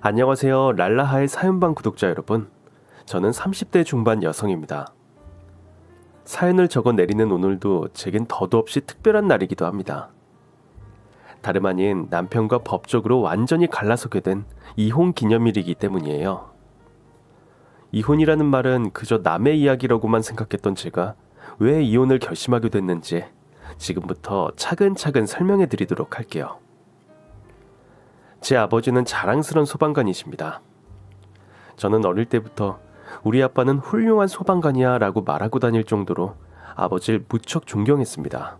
안녕하세요. 랄라하의 사연방 구독자 여러분. 저는 30대 중반 여성입니다. 사연을 적어 내리는 오늘도 제겐 더도 없이 특별한 날이기도 합니다. 다름 아닌 남편과 법적으로 완전히 갈라서게 된 이혼 기념일이기 때문이에요. 이혼이라는 말은 그저 남의 이야기라고만 생각했던 제가 왜 이혼을 결심하게 됐는지 지금부터 차근차근 설명해 드리도록 할게요. 제 아버지는 자랑스런 소방관이십니다. 저는 어릴 때부터 우리 아빠는 훌륭한 소방관이야 라고 말하고 다닐 정도로 아버지를 무척 존경했습니다.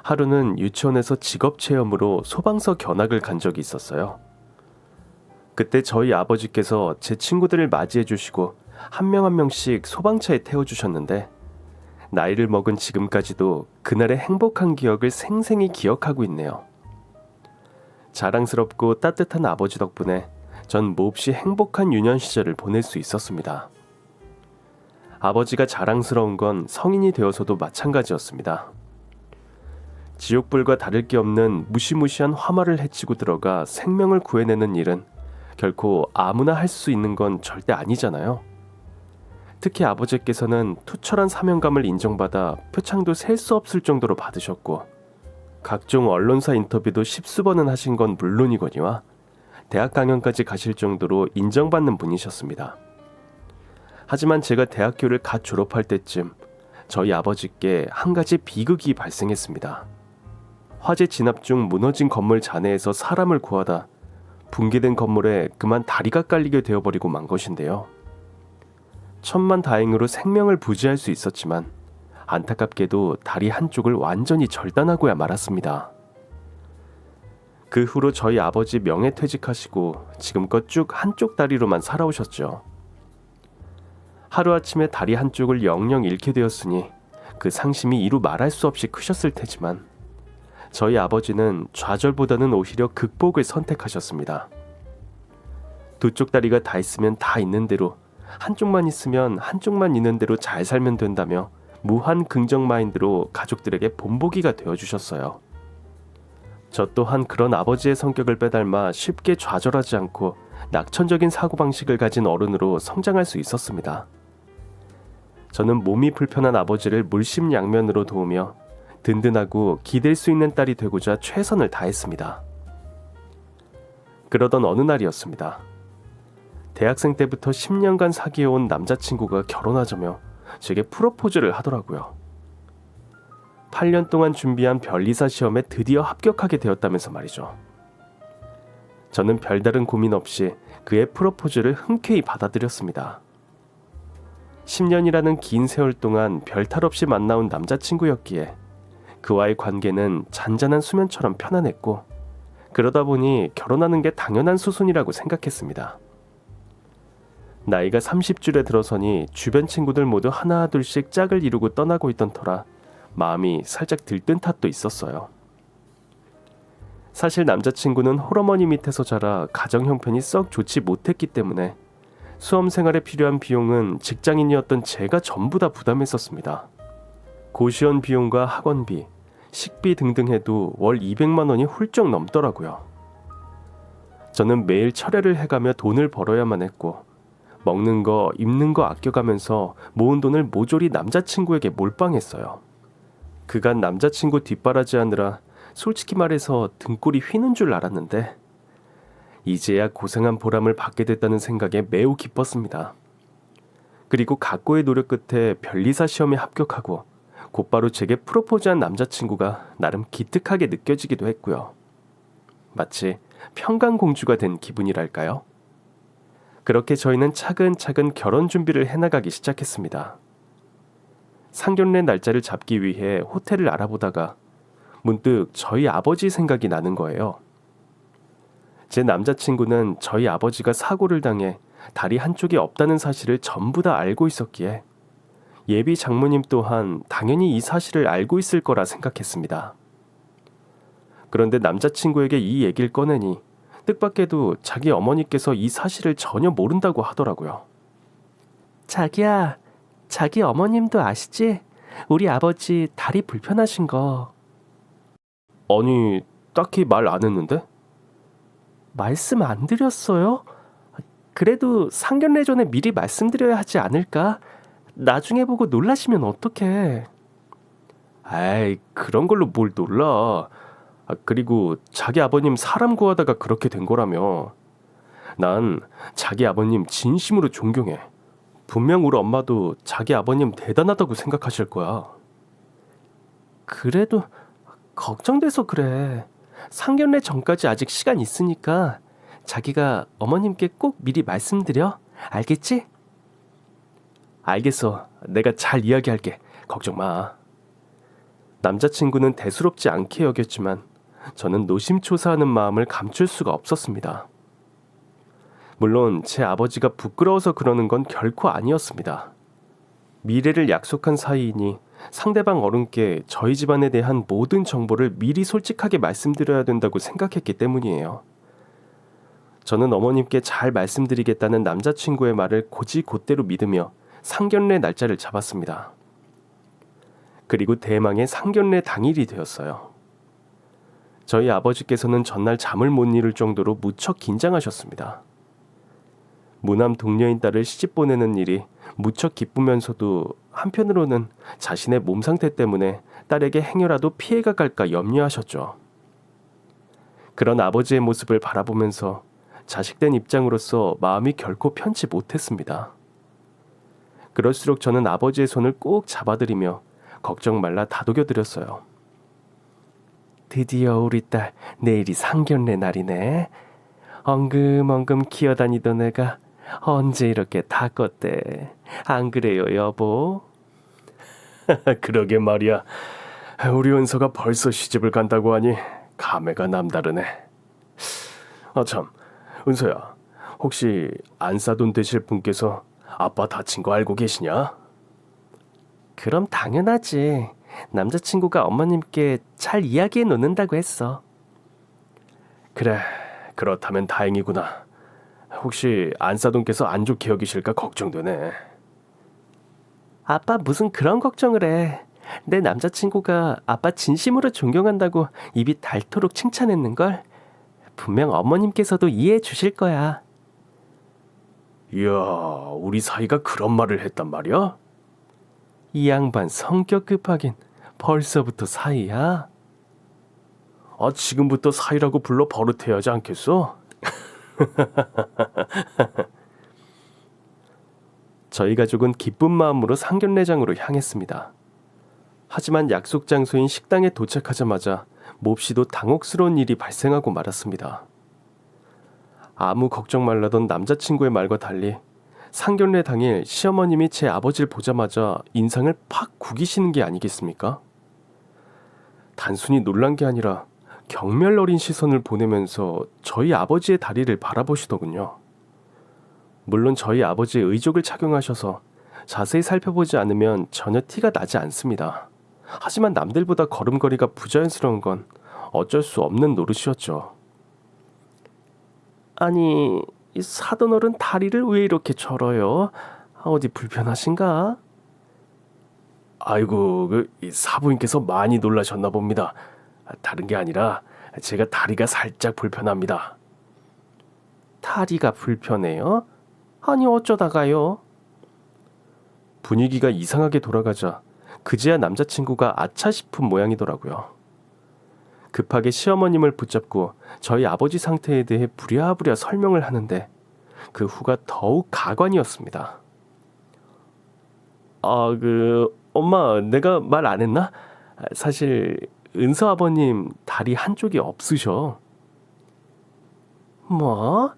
하루는 유치원에서 직업체험으로 소방서 견학을 간 적이 있었어요. 그때 저희 아버지께서 제 친구들을 맞이해 주시고 한 명 한 명씩 소방차에 태워주셨는데 나이를 먹은 지금까지도 그날의 행복한 기억을 생생히 기억하고 있네요. 자랑스럽고 따뜻한 아버지 덕분에 전 몹시 행복한 유년 시절을 보낼 수 있었습니다. 아버지가 자랑스러운 건 성인이 되어서도 마찬가지였습니다. 지옥불과 다를 게 없는 무시무시한 화마를 헤치고 들어가 생명을 구해내는 일은 결코 아무나 할 수 있는 건 절대 아니잖아요. 특히 아버지께서는 투철한 사명감을 인정받아 표창도 셀 수 없을 정도로 받으셨고 각종 언론사 인터뷰도 십수번은 하신 건 물론이거니와 대학 강연까지 가실 정도로 인정받는 분이셨습니다. 하지만 제가 대학교를 갓 졸업할 때쯤 저희 아버지께 한 가지 비극이 발생했습니다. 화재 진압 중 무너진 건물 잔해에서 사람을 구하다 붕괴된 건물에 그만 다리가 깔리게 되어버리고 만 것인데요. 천만다행으로 생명을 부지할 수 있었지만 안타깝게도 다리 한쪽을 완전히 절단하고야 말았습니다. 그 후로 저희 아버지 명예퇴직하시고 지금껏 쭉 한쪽 다리로만 살아오셨죠. 하루아침에 다리 한쪽을 영영 잃게 되었으니 그 상심이 이루 말할 수 없이 크셨을 테지만 저희 아버지는 좌절보다는 오히려 극복을 선택하셨습니다. 두 쪽 다리가 다 있으면 다 있는 대로, 한쪽만 있으면 한쪽만 있는 대로 잘 살면 된다며 무한 긍정 마인드로 가족들에게 본보기가 되어주셨어요. 저 또한 그런 아버지의 성격을 빼닮아 쉽게 좌절하지 않고 낙천적인 사고방식을 가진 어른으로 성장할 수 있었습니다. 저는 몸이 불편한 아버지를 물심양면으로 도우며 든든하고 기댈 수 있는 딸이 되고자 최선을 다했습니다. 그러던 어느 날이었습니다. 대학생 때부터 10년간 사귀어온 남자친구가 결혼하자며 제게 프로포즈를 하더라고요. 8년 동안 준비한 변리사 시험에 드디어 합격하게 되었다면서 말이죠. 저는 별다른 고민 없이 그의 프로포즈를 흔쾌히 받아들였습니다. 10년이라는 긴 세월 동안 별탈 없이 만나온 남자친구였기에 그와의 관계는 잔잔한 수면처럼 편안했고 그러다 보니 결혼하는 게 당연한 수순이라고 생각했습니다. 나이가 30줄에 들어서니 주변 친구들 모두 하나 둘씩 짝을 이루고 떠나고 있던 터라 마음이 살짝 들뜬 탓도 있었어요. 사실 남자친구는 홀어머니 밑에서 자라 가정 형편이 썩 좋지 못했기 때문에 수험 생활에 필요한 비용은 직장인이었던 제가 전부 다 부담했었습니다. 고시원 비용과 학원비, 식비 등등 해도 월 200만 원이 훌쩍 넘더라고요. 저는 매일 철회를 해가며 돈을 벌어야만 했고 먹는 거, 입는 거 아껴가면서 모은 돈을 모조리 남자친구에게 몰빵했어요. 그간 남자친구 뒷바라지하느라 솔직히 말해서 등골이 휘는 줄 알았는데 이제야 고생한 보람을 받게 됐다는 생각에 매우 기뻤습니다. 그리고 각고의 노력 끝에 변리사 시험에 합격하고 곧바로 제게 프로포즈한 남자친구가 나름 기특하게 느껴지기도 했고요. 마치 평강공주가 된 기분이랄까요? 그렇게 저희는 차근차근 결혼 준비를 해나가기 시작했습니다. 상견례 날짜를 잡기 위해 호텔을 알아보다가 문득 저희 아버지 생각이 나는 거예요. 제 남자친구는 저희 아버지가 사고를 당해 다리 한쪽이 없다는 사실을 전부 다 알고 있었기에 예비 장모님 또한 당연히 이 사실을 알고 있을 거라 생각했습니다. 그런데 남자친구에게 이 얘기를 꺼내니 뜻밖에도 자기 어머니께서 이 사실을 전혀 모른다고 하더라고요. 자기야, 자기 어머님도 아시지? 우리 아버지 다리 불편하신 거. 아니, 딱히 말 안 했는데? 말씀 안 드렸어요? 그래도 상견례 전에 미리 말씀드려야 하지 않을까? 나중에 보고 놀라시면 어떡해. 에이, 그런 걸로 뭘 놀라. 그리고 자기 아버님 사람 구하다가 그렇게 된 거라며. 난 자기 아버님 진심으로 존경해. 분명 우리 엄마도 자기 아버님 대단하다고 생각하실 거야. 그래도 걱정돼서 그래. 상견례 전까지 아직 시간 있으니까 자기가 어머님께 꼭 미리 말씀드려. 알겠지? 알겠어. 내가 잘 이야기할게. 걱정 마. 남자친구는 대수롭지 않게 여겼지만 저는 노심초사하는 마음을 감출 수가 없었습니다. 물론 제 아버지가 부끄러워서 그러는 건 결코 아니었습니다. 미래를 약속한 사이이니 상대방 어른께 저희 집안에 대한 모든 정보를 미리 솔직하게 말씀드려야 된다고 생각했기 때문이에요. 저는 어머님께 잘 말씀드리겠다는 남자친구의 말을 곧이곧대로 믿으며 상견례 날짜를 잡았습니다. 그리고 대망의 상견례 당일이 되었어요. 저희 아버지께서는 전날 잠을 못 이룰 정도로 무척 긴장하셨습니다. 무남 동료인 딸을 시집 보내는 일이 무척 기쁘면서도 한편으로는 자신의 몸 상태 때문에 딸에게 행여라도 피해가 갈까 염려하셨죠. 그런 아버지의 모습을 바라보면서 자식된 입장으로서 마음이 결코 편치 못했습니다. 그럴수록 저는 아버지의 손을 꼭 잡아드리며 걱정 말라 다독여드렸어요. 드디어 우리 딸 내일이 상견례 날이네. 엉금엉금 기어다니던 애가 언제 이렇게 다 컸대. 안 그래요, 여보? 그러게 말이야. 우리 은서가 벌써 시집을 간다고 하니 감회가 남다르네. 참, 은서야, 혹시 안사돈 되실 분께서 아빠 다친 거 알고 계시냐? 그럼 당연하지. 남자친구가 어머님께 잘 이야기해 놓는다고 했어. 그래, 그렇다면 다행이구나. 혹시 안사돈께서 안 좋게 여기실까 걱정되네. 아빠 무슨 그런 걱정을 해. 내 남자친구가 아빠 진심으로 존경한다고 입이 닳도록 칭찬했는걸. 분명 어머님께서도 이해해 주실 거야. 이야, 우리 사이가 그런 말을 했단 말이야? 이 양반 성격 급하긴 벌써부터 사이야? 지금부터 사이라고 불러 버릇해야 하지 않겠어? 저희 가족은 기쁜 마음으로 상견례장으로 향했습니다. 하지만 약속 장소인 식당에 도착하자마자 몹시도 당혹스러운 일이 발생하고 말았습니다. 아무 걱정 말라던 남자친구의 말과 달리 상견례 당일 시어머님이 제 아버지를 보자마자 인상을 팍 구기시는 게 아니겠습니까? 단순히 놀란 게 아니라 경멸 어린 시선을 보내면서 저희 아버지의 다리를 바라보시더군요. 물론 저희 아버지의 의족을 착용하셔서 자세히 살펴보지 않으면 전혀 티가 나지 않습니다. 하지만 남들보다 걸음걸이가 부자연스러운 건 어쩔 수 없는 노릇이었죠. 아니, 이 사돈어른 다리를 왜 이렇게 절어요? 어디 불편하신가? 아이고, 이 사부인께서 많이 놀라셨나 봅니다. 다른 게 아니라 제가 다리가 살짝 불편합니다. 다리가 불편해요? 아니 어쩌다가요? 분위기가 이상하게 돌아가자 그제야 남자친구가 아차 싶은 모양이더라고요. 급하게 시어머님을 붙잡고 저희 아버지 상태에 대해 부랴부랴 설명을 하는데 그 후가 더욱 가관이었습니다. 엄마, 내가 말 안 했나? 사실 은서 아버님 다리 한쪽이 없으셔. 뭐?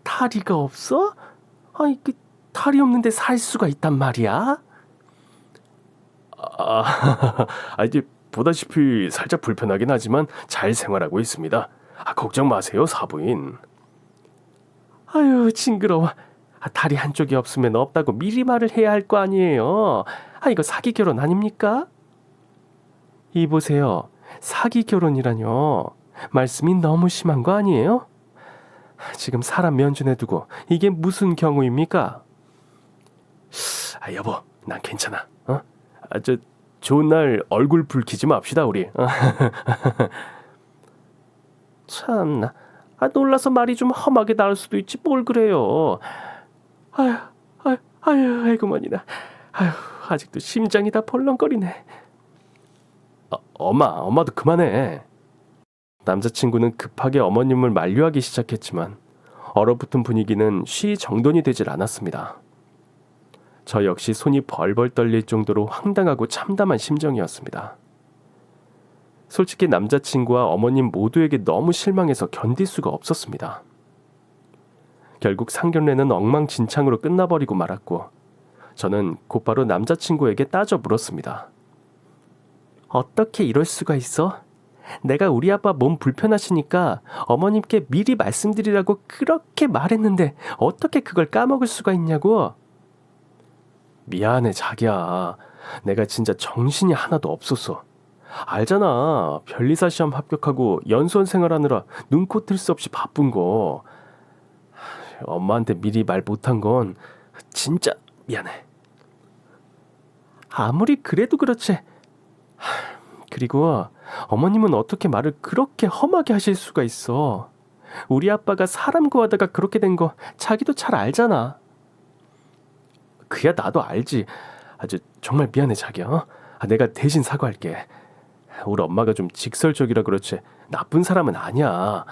다리가 없어? 아니, 다리 없는데 살 수가 있단 말이야? 이제 보다시피 살짝 불편하긴 하지만 잘 생활하고 있습니다. 걱정 마세요, 사부인. 아유, 징그러워. 다리 한쪽이 없으면 없다고 미리 말을 해야 할 거 아니에요. 이거 사기 결혼 아닙니까? 이보세요. 사기 결혼이라뇨. 말씀이 너무 심한 거 아니에요? 지금 사람 면전에 두고 이게 무슨 경우입니까? 여보, 난 괜찮아. 좋은 날 얼굴 붉히지 맙시다 우리. 참나, 놀라서 말이 좀 험하게 나올 수도 있지 뭘 그래요. 아휴, 아이고머니나. 아휴, 아직도 심장이 다 벌렁거리네. 엄마도 그만해. 남자친구는 급하게 어머님을 만류하기 시작했지만 얼어붙은 분위기는 쉬 정돈이 되질 않았습니다. 저 역시 손이 벌벌 떨릴 정도로 황당하고 참담한 심정이었습니다. 솔직히 남자친구와 어머님 모두에게 너무 실망해서 견딜 수가 없었습니다. 결국 상견례는 엉망진창으로 끝나버리고 말았고 저는 곧바로 남자친구에게 따져 물었습니다. 어떻게 이럴 수가 있어? 내가 우리 아빠 몸 불편하시니까 어머님께 미리 말씀드리라고 그렇게 말했는데 어떻게 그걸 까먹을 수가 있냐고? 미안해 자기야. 내가 진짜 정신이 하나도 없었어. 알잖아. 변리사 시험 합격하고 연수원 생활하느라 눈코 뜰 수 없이 바쁜 거. 엄마한테 미리 말 못한 건 진짜 미안해. 아무리 그래도 그렇지. 그리고 어머님은 어떻게 말을 그렇게 험하게 하실 수가 있어. 우리 아빠가 사람 구하다가 그렇게 된 거 자기도 잘 알잖아. 그야 나도 알지. 아주 정말 미안해 자기야. 내가 대신 사과할게. 우리 엄마가 좀 직설적이라 그렇지 나쁜 사람은 아니야.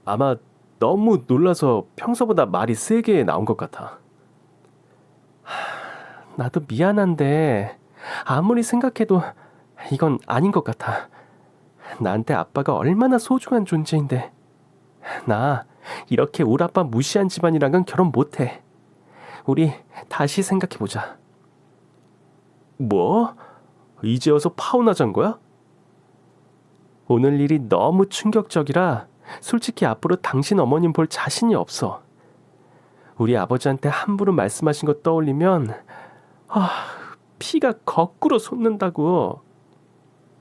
아마 너무 놀라서 평소보다 말이 세게 나온 것 같아. 나도 미안한데 아무리 생각해도 이건 아닌 것 같아. 나한테 아빠가 얼마나 소중한 존재인데. 나 이렇게 우리 아빠 무시한 집안이랑은 결혼 못해. 우리 다시 생각해보자. 뭐? 이제 와서 파혼하자는 거야? 오늘 일이 너무 충격적이라 솔직히 앞으로 당신 어머님 볼 자신이 없어. 우리 아버지한테 함부로 말씀하신 거 떠올리면 피가 거꾸로 솟는다고.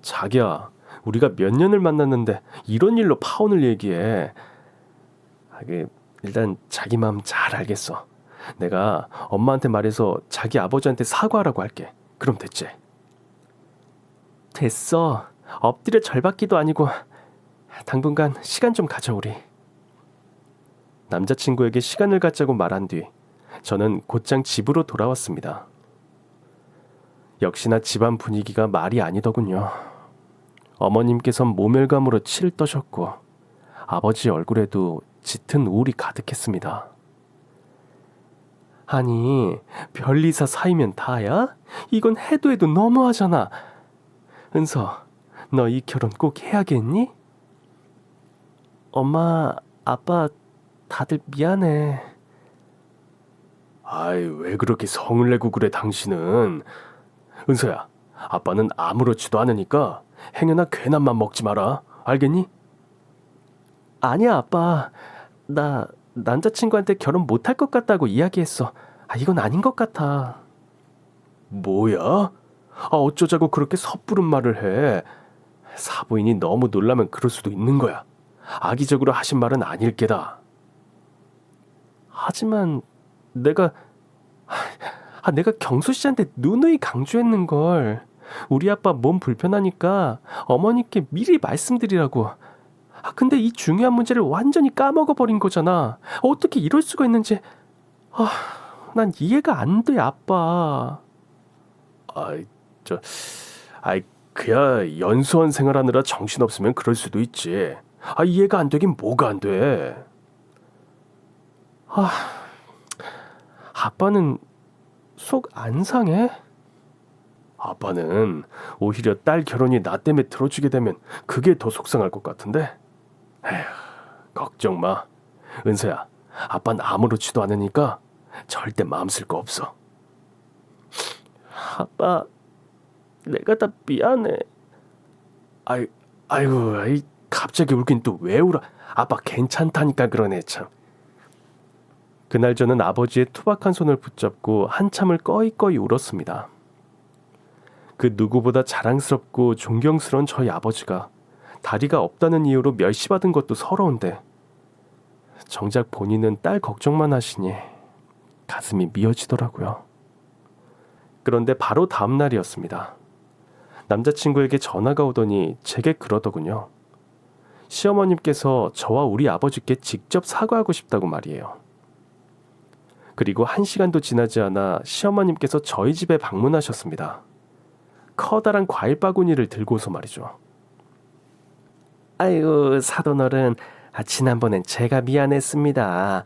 자기야, 우리가 몇 년을 만났는데 이런 일로 파혼을 얘기해. 일단 자기 마음 잘 알겠어. 내가 엄마한테 말해서 자기 아버지한테 사과하라고 할게. 그럼 됐지? 됐어. 엎드려 절받기도 아니고 당분간 시간 좀 가져 우리. 남자친구에게 시간을 갖자고 말한 뒤 저는 곧장 집으로 돌아왔습니다. 역시나 집안 분위기가 말이 아니더군요. 어머님께선 모멸감으로 치를 떠셨고 아버지 얼굴에도 짙은 우울이 가득했습니다. 아니, 변리사 사이면 다야? 이건 해도 너무하잖아. 은서, 너 이 결혼 꼭 해야겠니? 엄마, 아빠 다들 미안해. 왜 그렇게 성을 내고 그래 당신은. 은서야, 아빠는 아무렇지도 않으니까 행여나 괜한 맘 먹지 마라. 알겠니? 아니야 아빠. 나 남자친구한테 결혼 못할 것 같다고 이야기했어. 이건 아닌 것 같아. 뭐야? 어쩌자고 그렇게 섣부른 말을 해. 사부인이 너무 놀라면 그럴 수도 있는 거야. 악의적으로 하신 말은 아닐 게다. 하지만 내가 경수 씨한테 누누이 강조했는걸. 우리 아빠 몸 불편하니까 어머니께 미리 말씀드리라고. 근데 이 중요한 문제를 완전히 까먹어버린 거잖아. 어떻게 이럴 수가 있는지. 난 이해가 안 돼, 아빠. 그야 연수원 생활하느라 정신없으면 그럴 수도 있지. 이해가 안 되긴 뭐가 안 돼. 아빠는 속 안 상해? 아빠는 오히려 딸 결혼이 나 때문에 들어주게 되면 그게 더 속상할 것 같은데. 에휴, 걱정 마. 은서야, 아빠는 아무렇지도 않으니까 절대 마음 쓸 거 없어. 아빠, 내가 다 미안해. 아이고, 갑자기 울긴 또 왜 울어? 아빠 괜찮다니까 그러네 참. 그날 저는 아버지의 투박한 손을 붙잡고 한참을 꺼이꺼이 울었습니다. 그 누구보다 자랑스럽고 존경스러운 저희 아버지가 다리가 없다는 이유로 멸시받은 것도 서러운데 정작 본인은 딸 걱정만 하시니 가슴이 미어지더라고요. 그런데 바로 다음 날이었습니다. 남자친구에게 전화가 오더니 제게 그러더군요. 시어머님께서 저와 우리 아버지께 직접 사과하고 싶다고 말이에요. 그리고 1시간도 지나지 않아 시어머님께서 저희 집에 방문하셨습니다. 커다란 과일 바구니를 들고서 말이죠. 아이고, 사돈어른, 지난번엔 제가 미안했습니다.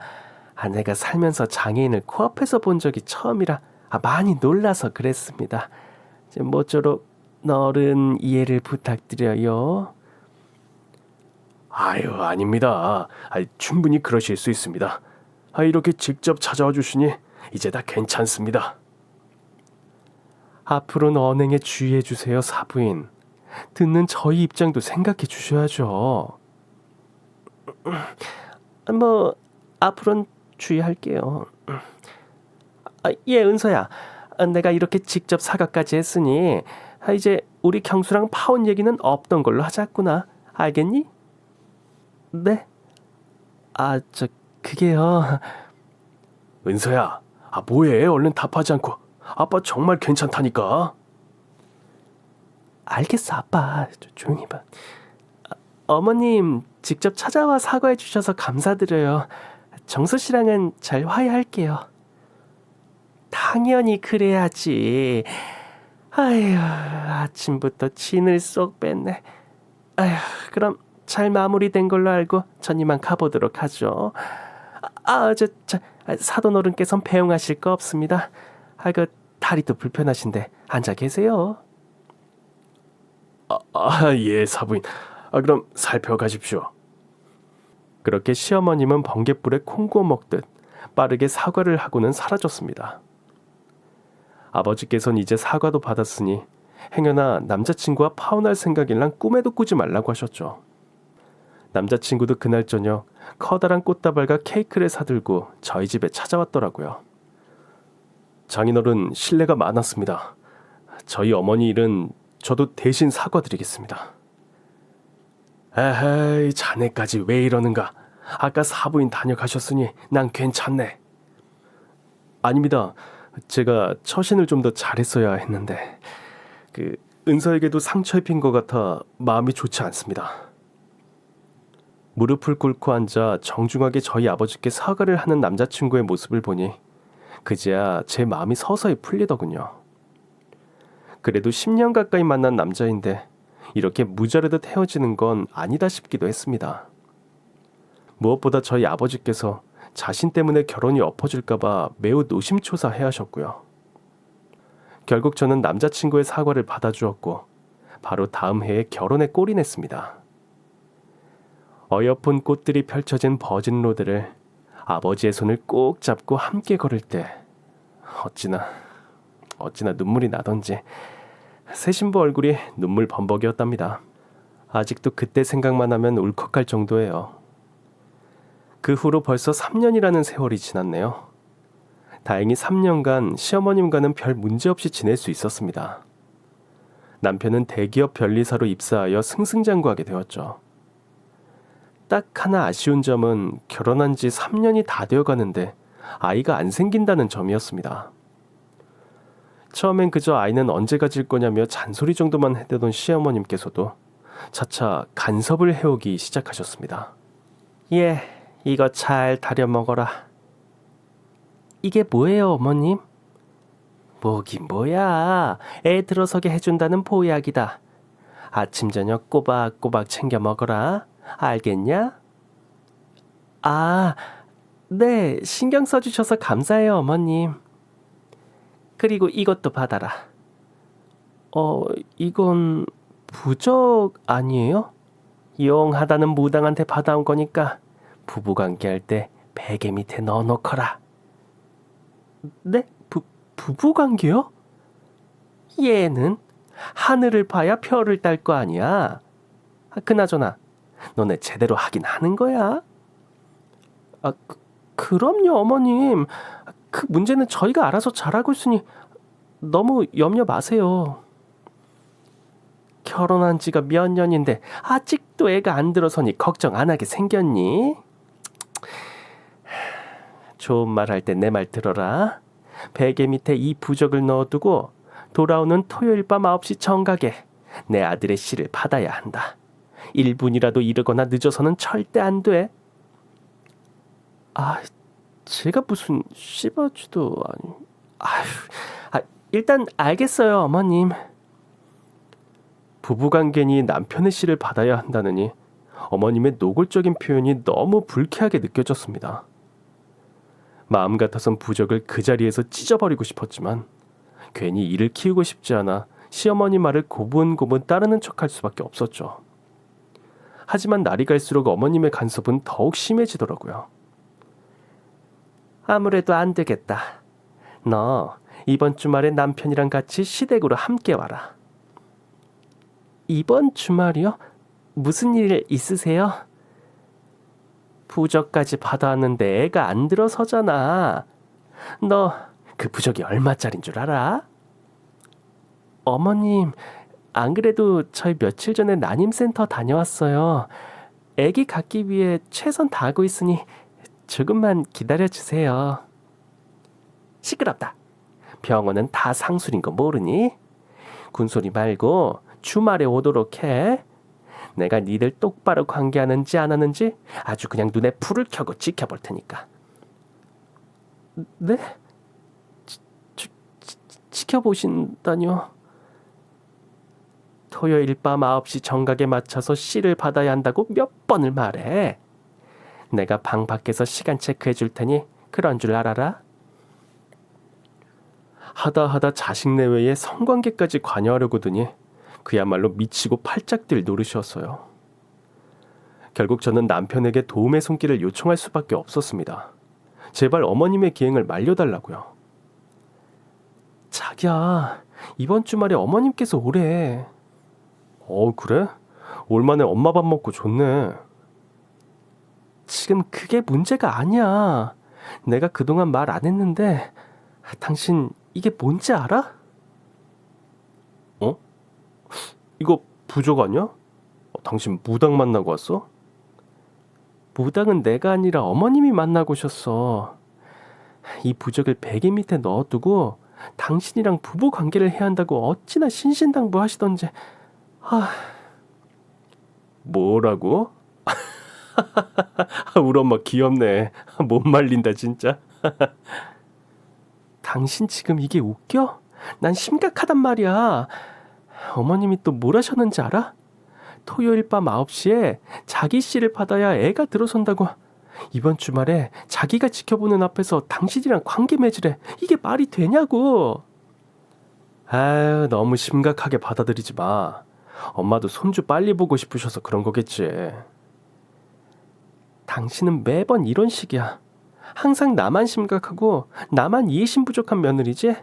내가 살면서 장애인을 코앞에서 본 적이 처음이라 많이 놀라서 그랬습니다. 모쪼록 어른 이해를 부탁드려요. 아유, 아닙니다. 충분히 그러실 수 있습니다. 이렇게 직접 찾아와 주시니 이제 다 괜찮습니다. 앞으로는 언행에 주의해 주세요, 사부인. 듣는 저희 입장도 생각해 주셔야죠. 앞으로는 주의할게요. 예, 은서야. 내가 이렇게 직접 사과까지 했으니 이제 우리 경수랑 파혼 얘기는 없던 걸로 하자꾸나. 알겠니? 네? 그게요. 은서야, 뭐해? 얼른 답하지 않고. 아빠 정말 괜찮다니까. 알겠어, 아빠. 조용히 봐. 어머님, 직접 찾아와 사과해 주셔서 감사드려요. 정수 씨랑은 잘 화해할게요. 당연히 그래야지. 아휴, 아침부터 진을 쏙 뺐네. 아휴, 그럼 잘 마무리된 걸로 알고 전 이만 가보도록 하죠. 사돈 어른께선 배웅하실 거 없습니다. 다리도 불편하신데 앉아 계세요. 예, 사부인. 그럼 살펴가십시오. 그렇게 시어머님은 번갯불에 콩 구워 먹듯 빠르게 사과를 하고는 사라졌습니다. 아버지께서는 이제 사과도 받았으니 행여나 남자친구와 파혼할 생각일랑 꿈에도 꾸지 말라고 하셨죠. 남자친구도 그날 저녁 커다란 꽃다발과 케이크를 사들고 저희 집에 찾아왔더라고요. 장인어른, 실례가 많았습니다. 저희 어머니 일은 저도 대신 사과드리겠습니다. 에헤이, 자네까지 왜 이러는가. 아까 사부인 다녀가셨으니 난 괜찮네. 아닙니다. 제가 처신을 좀 더 잘했어야 했는데 은서에게도 상처 입힌 것 같아 마음이 좋지 않습니다. 무릎을 꿇고 앉아 정중하게 저희 아버지께 사과를 하는 남자친구의 모습을 보니 그제야 제 마음이 서서히 풀리더군요. 그래도 10년 가까이 만난 남자인데 이렇게 무자르듯 헤어지는 건 아니다 싶기도 했습니다. 무엇보다 저희 아버지께서 자신 때문에 결혼이 엎어질까봐 매우 노심초사해 하셨고요. 결국 저는 남자친구의 사과를 받아주었고 바로 다음 해에 결혼에 골인했습니다. 어여쁜 꽃들이 펼쳐진 버진로드를 아버지의 손을 꼭 잡고 함께 걸을 때 어찌나 눈물이 나던지 새 신부 얼굴이 눈물 범벅이었답니다. 아직도 그때 생각만 하면 울컥할 정도예요. 그 후로 벌써 3년이라는 세월이 지났네요. 다행히 3년간 시어머님과는 별 문제 없이 지낼 수 있었습니다. 남편은 대기업 변리사로 입사하여 승승장구하게 되었죠. 딱 하나 아쉬운 점은 결혼한 지 3년이 다 되어가는데 아이가 안 생긴다는 점이었습니다. 처음엔 그저 아이는 언제 가질 거냐며 잔소리 정도만 해대던 시어머님께서도 차차 간섭을 해오기 시작하셨습니다. 예, 이거 잘 다려 먹어라. 이게 뭐예요, 어머님? 뭐긴 뭐야. 애 들어서게 해준다는 보약이다. 아침 저녁 꼬박꼬박 챙겨 먹어라. 알겠냐? 네, 신경 써주셔서 감사해요, 어머님. 그리고 이것도 받아라. 이건 부적 아니에요? 용하다는 무당한테 받아온 거니까 부부관계 할 때 베개 밑에 넣어놓거라. 네? 부부관계요? 얘는 하늘을 봐야 별을 딸 거 아니야. 그나저나 너네 제대로 하긴 하는 거야? 그럼요, 어머님. 그 문제는 저희가 알아서 잘하고 있으니 너무 염려 마세요. 결혼한 지가 몇 년인데 아직도 애가 안 들어서니 걱정 안 하게 생겼니? 좋은 말 할 때 내 말 들어라. 베개 밑에 이 부적을 넣어두고 돌아오는 토요일 밤 9시 정각에 내 아들의 씨를 받아야 한다. 1분이라도 이르거나 늦어서는 절대 안 돼. 아, 제가 무슨 씹어주도 아니. 일단 알겠어요, 어머님. 부부관계니 남편의 씨를 받아야 한다느니 어머님의 노골적인 표현이 너무 불쾌하게 느껴졌습니다. 마음 같아선 부적을 그 자리에서 찢어버리고 싶었지만 괜히 이를 키우고 싶지 않아 시어머니 말을 고분고분 따르는 척할 수밖에 없었죠. 하지만 날이 갈수록 어머님의 간섭은 더욱 심해지더라고요. 아무래도 안 되겠다. 너 이번 주말에 남편이랑 같이 시댁으로 함께 와라. 이번 주말이요? 무슨 일 있으세요? 부적까지 받아왔는데 애가 안 들어서잖아. 너 그 부적이 얼마짜린 줄 알아? 어머님, 안 그래도 저희 며칠 전에 난임센터 다녀왔어요. 애기 갖기 위해 최선 다하고 있으니 조금만 기다려주세요. 시끄럽다. 병원은 다 상술인 거 모르니? 군소리 말고 주말에 오도록 해. 내가 니들 똑바로 관계하는지 안 하는지 아주 그냥 눈에 불을 켜고 지켜볼 테니까. 네? 지켜보신다뇨? 토요일 밤 9시 정각에 맞춰서 씨를 받아야 한다고 몇 번을 말해. 내가 방 밖에서 시간 체크해 줄 테니 그런 줄 알아라. 하다 자식 내외의 성관계까지 관여하려고 드니 그야말로 미치고 팔짝 뛸 노릇이었어요. 결국 저는 남편에게 도움의 손길을 요청할 수밖에 없었습니다. 제발 어머님의 기행을 말려달라고요. 자기야, 이번 주말에 어머님께서 오래. 그래? 올만에 엄마 밥 먹고 좋네. 지금 그게 문제가 아니야. 내가 그동안 말 안 했는데 당신 이게 뭔지 알아? 이거 부적 아니야? 당신 무당 만나고 왔어? 무당은 내가 아니라 어머님이 만나고 오셨어. 이 부적을 베개 밑에 넣어두고 당신이랑 부부 관계를 해야 한다고 어찌나 신신당부하시던지. 뭐라고? 우리 엄마 귀엽네. 못 말린다 진짜. 당신 지금 이게 웃겨? 난 심각하단 말이야. 어머님이 또 뭘 하셨는지 알아? 토요일 밤 9시에 자기 씨를 받아야 애가 들어선다고. 이번 주말에 자기가 지켜보는 앞에서 당신이랑 관계 맺으래. 이게 말이 되냐고. 아유, 너무 심각하게 받아들이지 마. 엄마도 손주 빨리 보고 싶으셔서 그런 거겠지. 당신은 매번 이런 식이야. 항상 나만 심각하고 나만 이해심 부족한 며느리지?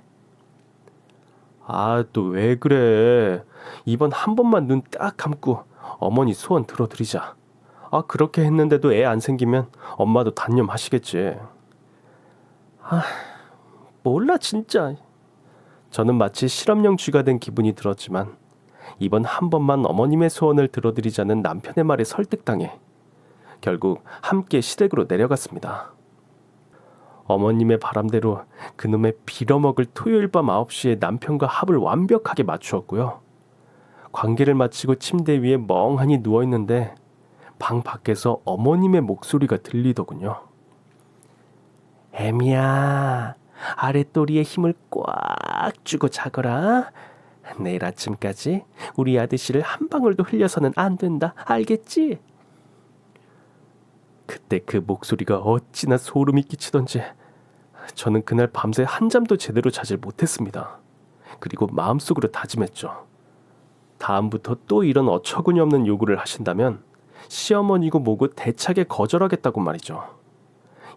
또 왜 그래. 이번 한 번만 눈 딱 감고 어머니 소원 들어드리자. 그렇게 했는데도 애 안 생기면 엄마도 단념하시겠지. 몰라 진짜. 저는 마치 실험용 쥐가 된 기분이 들었지만 이번 한 번만 어머님의 소원을 들어드리자는 남편의 말에 설득당해 결국 함께 시댁으로 내려갔습니다. 어머님의 바람대로 그놈의 빌어먹을 토요일 밤 9시에 남편과 합을 완벽하게 맞추었고요. 관계를 마치고 침대 위에 멍하니 누워있는데 방 밖에서 어머님의 목소리가 들리더군요. 애미야, 아랫도리에 힘을 꽉 주고 자거라. 내일 아침까지 우리 아드씨를 한 방울도 흘려서는 안 된다. 알겠지? 그때 그 목소리가 어찌나 소름이 끼치던지 저는 그날 밤새 한잠도 제대로 자질 못했습니다. 그리고 마음속으로 다짐했죠. 다음부터 또 이런 어처구니없는 요구를 하신다면 시어머니고 뭐고 대차게 거절하겠다고 말이죠.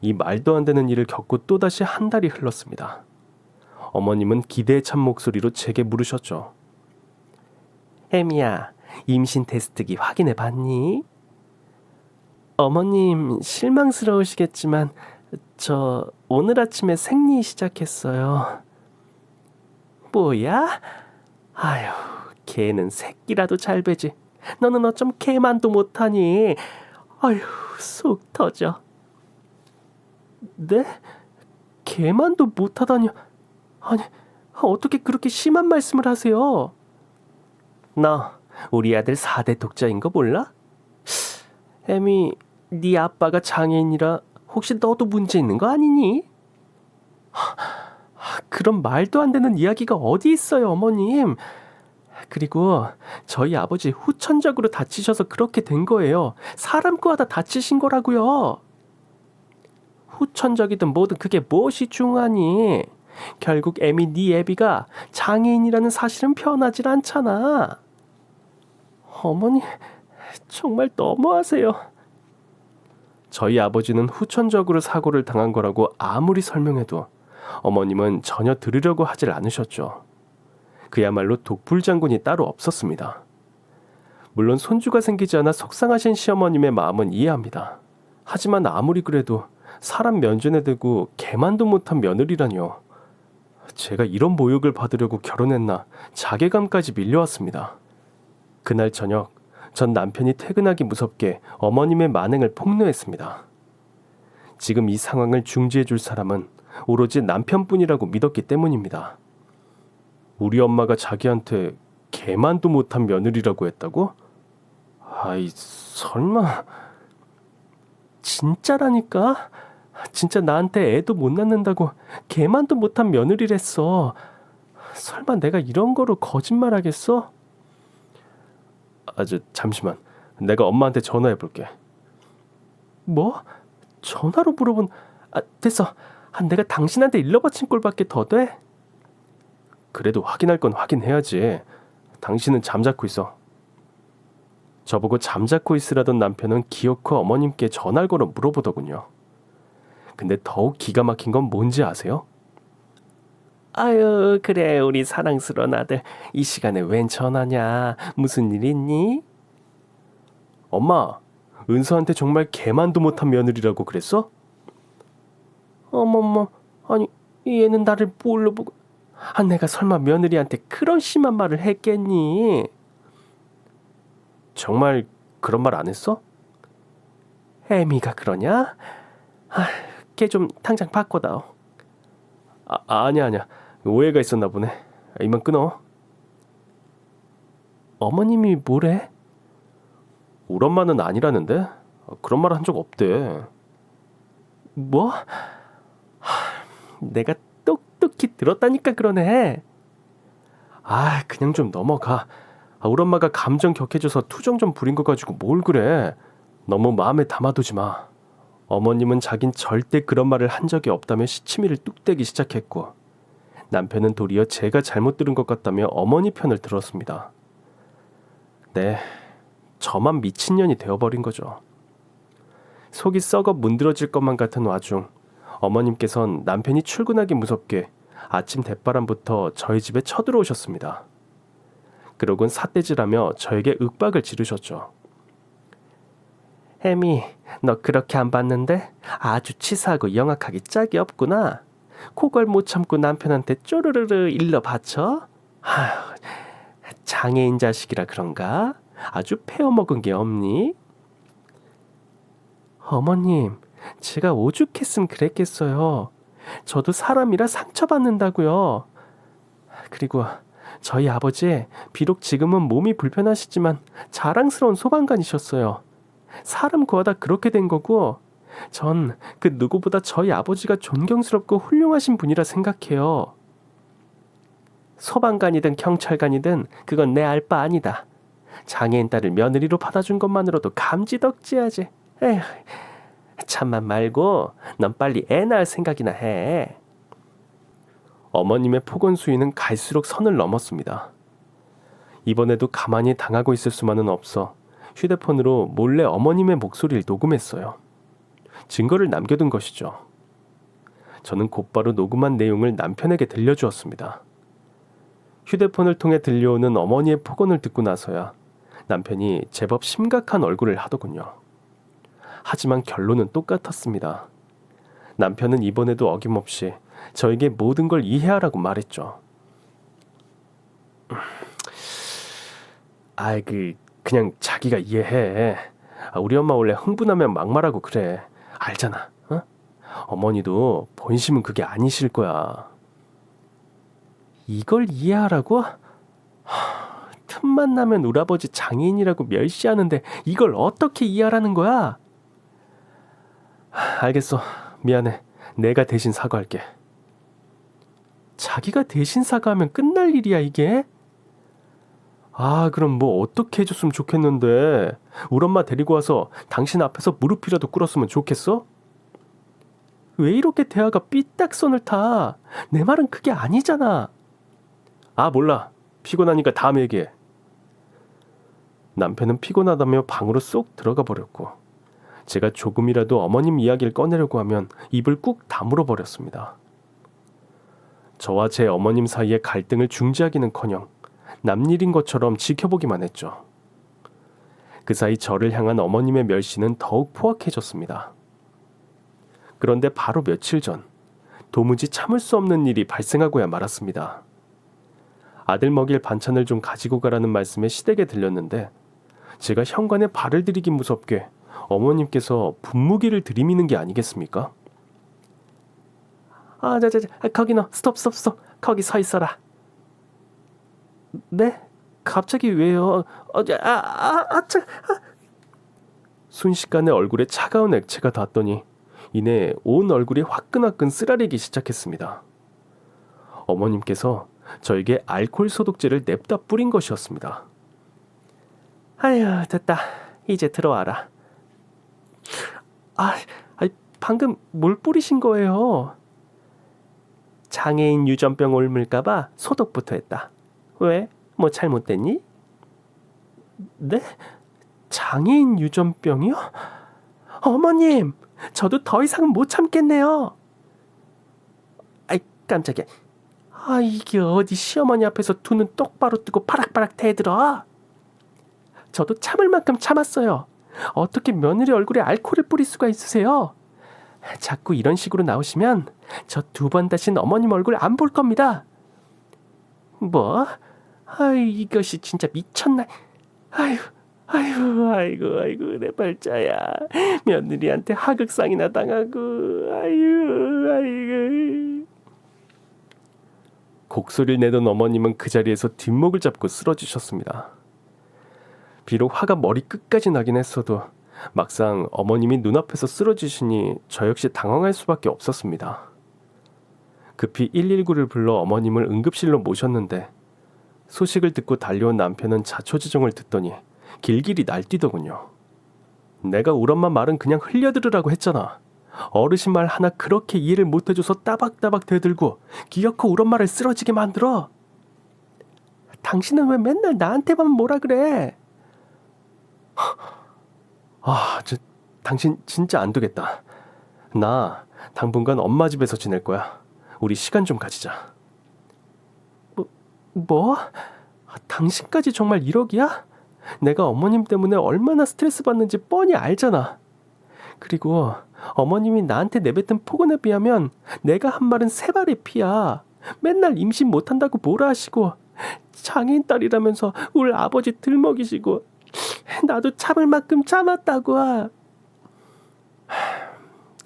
이 말도 안 되는 일을 겪고 또다시 한 달이 흘렀습니다. 어머님은 기대에 찬 목소리로 제게 물으셨죠. 혜미야, 임신 테스트기 확인해 봤니? 어머님 실망스러우시겠지만 저 오늘 아침에 생리 시작했어요. 뭐야? 아휴, 걔는 새끼라도 잘 베지. 너는 어쩜 걔만도 못하니? 아휴, 속 터져. 네? 걔만도 못하다니. 아니, 어떻게 그렇게 심한 말씀을 하세요? 너 우리 아들 4대 독자인 거 몰라? 애미, 네 아빠가 장애인이라 혹시 너도 문제 있는 거 아니니? 그런 말도 안 되는 이야기가 어디 있어요, 어머님. 그리고 저희 아버지 후천적으로 다치셔서 그렇게 된 거예요. 사람 구하다 다치신 거라고요. 후천적이든 뭐든 그게 무엇이 중요하니? 결국 애미 네 애비가 장애인이라는 사실은 변하질 않잖아. 어머니, 정말 너무하세요. 저희 아버지는 후천적으로 사고를 당한 거라고 아무리 설명해도 어머님은 전혀 들으려고 하질 않으셨죠. 그야말로 독불장군이 따로 없었습니다. 물론 손주가 생기지 않아 속상하신 시어머님의 마음은 이해합니다. 하지만 아무리 그래도 사람 면전에 대고 개만도 못한 며느리라뇨. 제가 이런 모욕을 받으려고 결혼했나 자괴감까지 밀려왔습니다. 그날 저녁 전 남편이 퇴근하기 무섭게 어머님의 만행을 폭로했습니다. 지금 이 상황을 중지해 줄 사람은 오로지 남편뿐이라고 믿었기 때문입니다. 우리 엄마가 자기한테 개만도 못한 며느리라고 했다고? 아이, 설마. 진짜라니까? 진짜 나한테 애도 못 낳는다고 개만도 못한 며느리랬어. 설마 내가 이런 거로 거짓말하겠어? 잠시만. 내가 엄마한테 전화해 볼게. 뭐? 전화로 물어본... 됐어. 내가 당신한테 일러바친 꼴밖에 더 돼? 그래도 확인할 건 확인해야지. 당신은 잠자코 있어. 저보고 잠자코 있으라던 남편은 기어코 어머님께 전화를 걸어 물어보더군요. 근데 더욱 기가 막힌 건 뭔지 아세요? 아유, 그래 우리 사랑스러운 아들. 이 시간에 웬 전화냐? 무슨 일 있니? 엄마, 은서한테 정말 개만도 못한 며느리라고 그랬어? 어머머, 아니 얘는 나를 뭘로 보고... 내가 설마 며느리한테 그런 심한 말을 했겠니? 정말 그런 말 안 했어? 애미가 그러냐? 걔 좀 당장 바꿔다오. 아니야. 오해가 있었나 보네. 이만 끊어. 어머님이 뭐래? 우리 엄마는 아니라는데? 그런 말 한 적 없대. 뭐? 내가 똑똑히 들었다니까 그러네. 그냥 좀 넘어가. 우리 엄마가 감정 격해져서 투정 좀 부린 거 가지고 뭘 그래. 너무 마음에 담아두지 마. 어머님은 자긴 절대 그런 말을 한 적이 없다며 시치미를 뚝대기 시작했고, 남편은 도리어 제가 잘못 들은 것 같다며 어머니 편을 들었습니다. 네, 저만 미친년이 되어버린 거죠. 속이 썩어 문드러질 것만 같은 와중 어머님께선 남편이 출근하기 무섭게 아침 대바람부터 저희 집에 쳐들어오셨습니다. 그러곤 삿대질하며 저에게 윽박을 지르셨죠. 혜미, 너 그렇게 안 봤는데 아주 치사하고 영악하기 짝이 없구나. 그걸 못 참고 남편한테 쪼르르르 일러 바쳐? 장애인 자식이라 그런가? 아주 패어먹은 게 없니? 어머님, 제가 오죽했음 그랬겠어요. 저도 사람이라 상처받는다고요. 그리고 저희 아버지 비록 지금은 몸이 불편하시지만 자랑스러운 소방관이셨어요. 사람 구하다 그렇게 된 거고, 전 그 누구보다 저희 아버지가 존경스럽고 훌륭하신 분이라 생각해요. 소방관이든 경찰관이든 그건 내 알 바 아니다. 장애인 딸을 며느리로 받아준 것만으로도 감지덕지하지. 에휴, 참만 말고 넌 빨리 애 낳을 생각이나 해. 어머님의 폭언 수위는 갈수록 선을 넘었습니다. 이번에도 가만히 당하고 있을 수만은 없어 휴대폰으로 몰래 어머님의 목소리를 녹음했어요. 증거를 남겨둔 것이죠. 저는 곧바로 녹음한 내용을 남편에게 들려주었습니다. 휴대폰을 통해 들려오는 어머니의 폭언을 듣고 나서야 남편이 제법 심각한 얼굴을 하더군요. 하지만 결론은 똑같았습니다. 남편은 이번에도 어김없이 저에게 모든 걸 이해하라고 말했죠. 그냥 자기가 이해해. 우리 엄마 원래 흥분하면 막말하고 그래. 알잖아. 어? 어머니도 본심은 그게 아니실 거야. 이걸 이해하라고? 틈만 나면 우리 아버지 장애인이라고 멸시하는데 이걸 어떻게 이해하라는 거야? 알겠어. 미안해. 내가 대신 사과할게. 자기가 대신 사과하면 끝날 일이야, 이게? 그럼 뭐 어떻게 해줬으면 좋겠는데. 우리 엄마 데리고 와서 당신 앞에서 무릎이라도 꿇었으면 좋겠어? 왜 이렇게 대화가 삐딱선을 타? 내 말은 그게 아니잖아. 몰라. 피곤하니까 다음에 얘기해. 남편은 피곤하다며 방으로 쏙 들어가 버렸고, 제가 조금이라도 어머님 이야기를 꺼내려고 하면 입을 꾹 다물어 버렸습니다. 저와 제 어머님 사이의 갈등을 중지하기는커녕 남일인 것처럼 지켜보기만 했죠. 그 사이 저를 향한 어머님의 멸시는 더욱 포악해졌습니다. 그런데 바로 며칠 전 도무지 참을 수 없는 일이 발생하고야 말았습니다. 아들 먹일 반찬을 좀 가지고 가라는 말씀에 시댁에 들렸는데, 제가 현관에 발을 들이기 무섭게 어머님께서 분무기를 들이미는 게 아니겠습니까? 거기 너 스톱. 거기 서 있어라. 네? 갑자기 왜요? 순식간에 얼굴에 차가운 액체가 닿더니 이내 온 얼굴이 화끈화끈 쓰라리기 시작했습니다. 어머님께서 저에게 알코올 소독제를 냅다 뿌린 것이었습니다. 아휴, 됐다. 이제 들어와라. 방금 뭘 뿌리신 거예요? 장애인 유전병 옮을까봐 소독부터 했다. 왜? 뭐 잘못됐니? 네? 장애인 유전병이요? 어머님! 저도 더 이상은 못 참겠네요. 깜짝이야. 이게 어디 시어머니 앞에서 두 눈 똑바로 뜨고 바락바락 대들어? 저도 참을 만큼 참았어요. 어떻게 며느리 얼굴에 알코올을 뿌릴 수가 있으세요? 자꾸 이런 식으로 나오시면 저 2번 다신 어머님 얼굴 안 볼 겁니다. 뭐? 이것이 진짜 미쳤나? 아이고 내 발자야. 며느리한테 하극상이나 당하고. 아이고. 곡소리를 내던 어머님은 그 자리에서 뒷목을 잡고 쓰러지셨습니다. 비록 화가 머리 끝까지 나긴 했어도 막상 어머님이 눈앞에서 쓰러지시니 저 역시 당황할 수밖에 없었습니다. 급히 119를 불러 어머님을 응급실로 모셨는데, 소식을 듣고 달려온 남편은 자초지종을 듣더니 길길이 날뛰더군요. 내가 우리 엄마 말은 그냥 흘려들으라고 했잖아. 어르신 말 하나 그렇게 이해를 못해줘서 따박따박 대들고 기어코 우리 엄마를 쓰러지게 만들어. 당신은 왜 맨날 나한테만 뭐라 그래? 당신 진짜 안 되겠다. 나 당분간 엄마 집에서 지낼 거야. 우리 시간 좀 가지자. 뭐? 당신까지 정말 1억이야? 내가 어머님 때문에 얼마나 스트레스 받는지 뻔히 알잖아. 그리고 어머님이 나한테 내뱉은 폭언에 비하면 내가 한 말은 3발의 피야. 맨날 임신 못한다고 뭐라 하시고, 장애인 딸이라면서 우리 아버지 들먹이시고, 나도 참을 만큼 참았다고.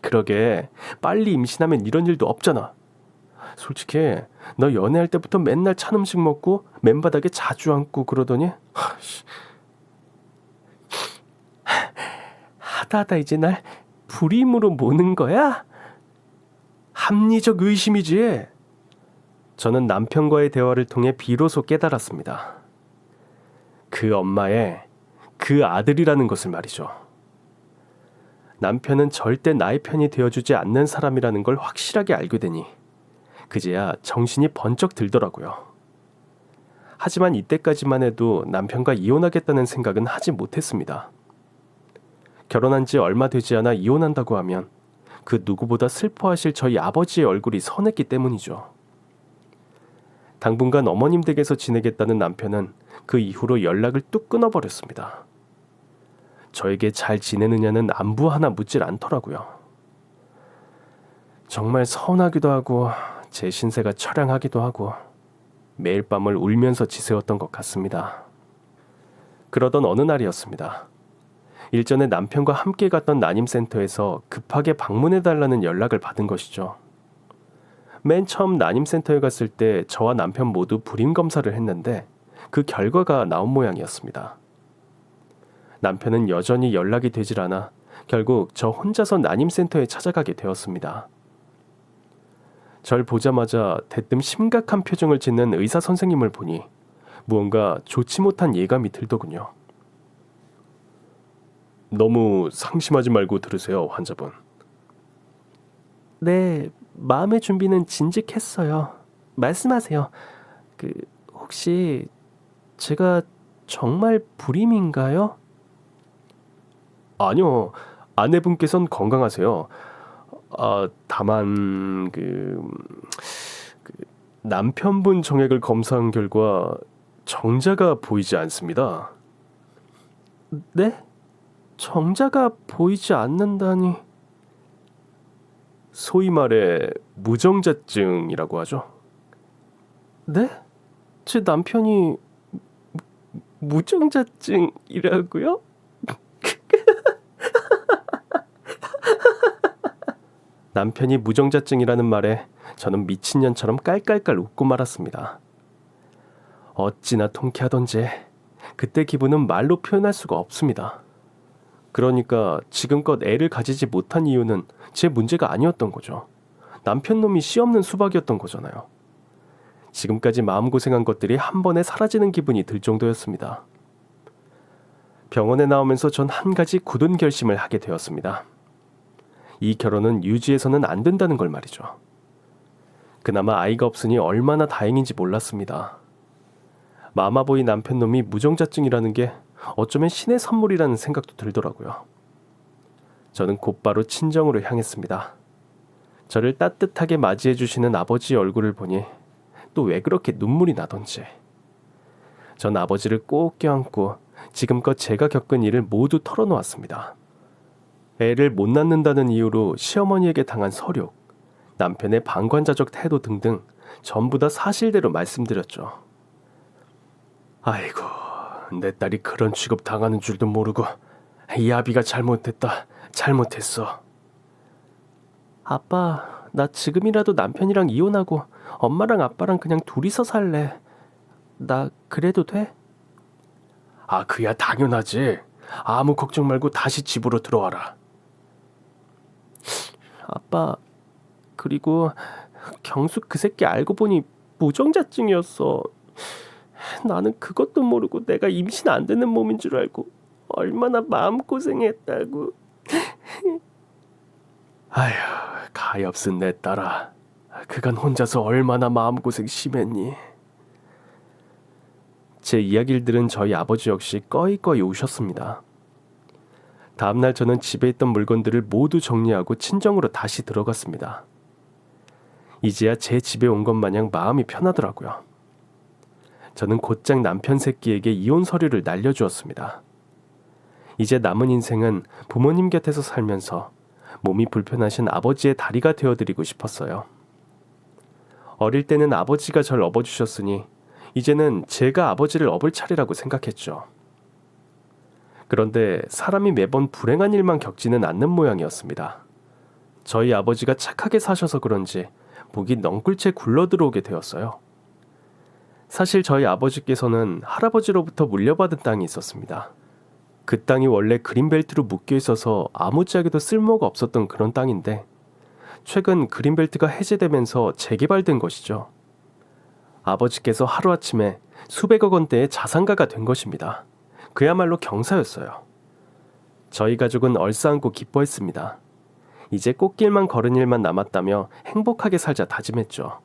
그러게, 빨리 임신하면 이런 일도 없잖아. 솔직히 너 연애할 때부터 맨날 찬 음식 먹고 맨바닥에 자주 앉고 그러더니 하다 이제 날 불임으로 모는 거야? 합리적 의심이지. 저는 남편과의 대화를 통해 비로소 깨달았습니다. 그 엄마의 그 아들이라는 것을 말이죠. 남편은 절대 나의 편이 되어주지 않는 사람이라는 걸 확실하게 알게 되니 그제야 정신이 번쩍 들더라고요. 하지만 이때까지만 해도 남편과 이혼하겠다는 생각은 하지 못했습니다. 결혼한 지 얼마 되지 않아 이혼한다고 하면 그 누구보다 슬퍼하실 저희 아버지의 얼굴이 선했기 때문이죠. 당분간 어머님 댁에서 지내겠다는 남편은 그 이후로 연락을 뚝 끊어버렸습니다. 저에게 잘 지내느냐는 안부 하나 묻질 않더라고요. 정말 서운하기도 하고 제 신세가 처량하기도 하고 매일 밤을 울면서 지새웠던 것 같습니다. 그러던 어느 날이었습니다. 일전에 남편과 함께 갔던 난임센터에서 급하게 방문해달라는 연락을 받은 것이죠. 맨 처음 난임센터에 갔을 때 저와 남편 모두 불임 검사를 했는데 그 결과가 나온 모양이었습니다. 남편은 여전히 연락이 되질 않아 결국 저 혼자서 난임센터에 찾아가게 되었습니다. 절 보자마자 대뜸 심각한 표정을 짓는 의사 선생님을 보니 무언가 좋지 못한 예감이 들더군요. 너무 상심하지 말고 들으세요, 환자분. 네, 마음의 준비는 진즉했어요. 말씀하세요. 혹시 제가 정말 불임인가요? 아니요, 아내분께선 건강하세요. 다만 남편분 정액을 검사한 결과 정자가 보이지 않습니다. 네? 정자가 보이지 않는다니. 소위 말해 무정자증이라고 하죠. 네? 제 남편이 무정자증이라고요? 남편이 무정자증이라는 말에 저는 미친년처럼 깔깔깔 웃고 말았습니다. 어찌나 통쾌하던지 그때 기분은 말로 표현할 수가 없습니다. 그러니까 지금껏 애를 가지지 못한 이유는 제 문제가 아니었던 거죠. 남편 놈이 씨 없는 수박이었던 거잖아요. 지금까지 마음고생한 것들이 한 번에 사라지는 기분이 들 정도였습니다. 병원에 나오면서 전 한 가지 굳은 결심을 하게 되었습니다. 이 결혼은 유지해서는 안 된다는 걸 말이죠. 그나마 아이가 없으니 얼마나 다행인지 몰랐습니다. 마마보이 남편 놈이 무정자증이라는 게 어쩌면 신의 선물이라는 생각도 들더라고요. 저는 곧바로 친정으로 향했습니다. 저를 따뜻하게 맞이해 주시는 아버지의 얼굴을 보니 또 왜 그렇게 눈물이 나던지. 전 아버지를 꼭 껴안고 지금껏 제가 겪은 일을 모두 털어놓았습니다. 애를 못 낳는다는 이유로 시어머니에게 당한 서류, 남편의 방관자적 태도 등등 전부 다 사실대로 말씀드렸죠. 아이고, 내 딸이 그런 취급 당하는 줄도 모르고 이 아비가 잘못했어. 아빠, 나 지금이라도 남편이랑 이혼하고 엄마랑 아빠랑 그냥 둘이서 살래. 나 그래도 돼? 그야 당연하지. 아무 걱정 말고 다시 집으로 들어와라. 아빠, 그리고 경수 그 새끼 알고 보니 무정자증이었어. 나는 그것도 모르고 내가 임신 안 되는 몸인 줄 알고 얼마나 마음고생했다고. 아휴, 가엾은 내 딸아. 그간 혼자서 얼마나 마음고생 심했니. 제 이야기를 들은 저희 아버지 역시 꺼이꺼이 우셨습니다. 다음날 저는 집에 있던 물건들을 모두 정리하고 친정으로 다시 들어갔습니다. 이제야 제 집에 온 것 마냥 마음이 편하더라고요. 저는 곧장 남편 새끼에게 이혼 서류를 날려주었습니다. 이제 남은 인생은 부모님 곁에서 살면서 몸이 불편하신 아버지의 다리가 되어드리고 싶었어요. 어릴 때는 아버지가 절 업어주셨으니 이제는 제가 아버지를 업을 차례라고 생각했죠. 그런데 사람이 매번 불행한 일만 겪지는 않는 모양이었습니다. 저희 아버지가 착하게 사셔서 그런지 목이 넝굴채 굴러들어오게 되었어요. 사실 저희 아버지께서는 할아버지로부터 물려받은 땅이 있었습니다. 그 땅이 원래 그린벨트로 묶여 있어서 아무짝에도 쓸모가 없었던 그런 땅인데 최근 그린벨트가 해제되면서 재개발된 것이죠. 아버지께서 하루아침에 수백억 원대의 자산가가 된 것입니다. 그야말로 경사였어요. 저희 가족은 얼싸안고 기뻐했습니다. 이제 꽃길만 걸은 일만 남았다며 행복하게 살자 다짐했죠.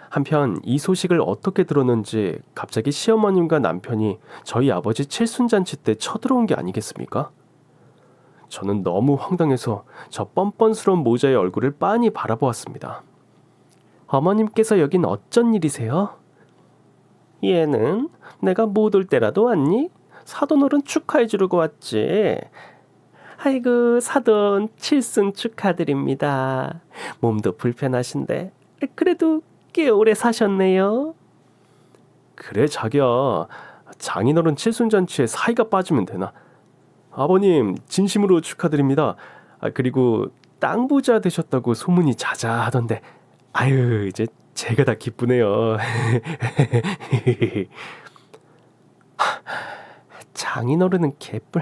한편 이 소식을 어떻게 들었는지 갑자기 시어머님과 남편이 저희 아버지 칠순잔치 때 쳐들어온 게 아니겠습니까? 저는 너무 황당해서 저 뻔뻔스러운 모자의 얼굴을 빤히 바라보았습니다. 어머님께서 여긴 어쩐 일이세요? 얘는 내가 못 올 때라도 왔니? 사돈어른 축하해 주려고 왔지. 아이고 사돈 칠순 축하드립니다. 몸도 불편하신데 그래도 꽤 오래 사셨네요. 그래 자기야, 장인어른 칠순잔치에 사이가 빠지면 되나? 아버님 진심으로 축하드립니다. 그리고 땅 부자 되셨다고 소문이 자자하던데 아유 이제 제가 다 기쁘네요. 장인어른은 개뿔.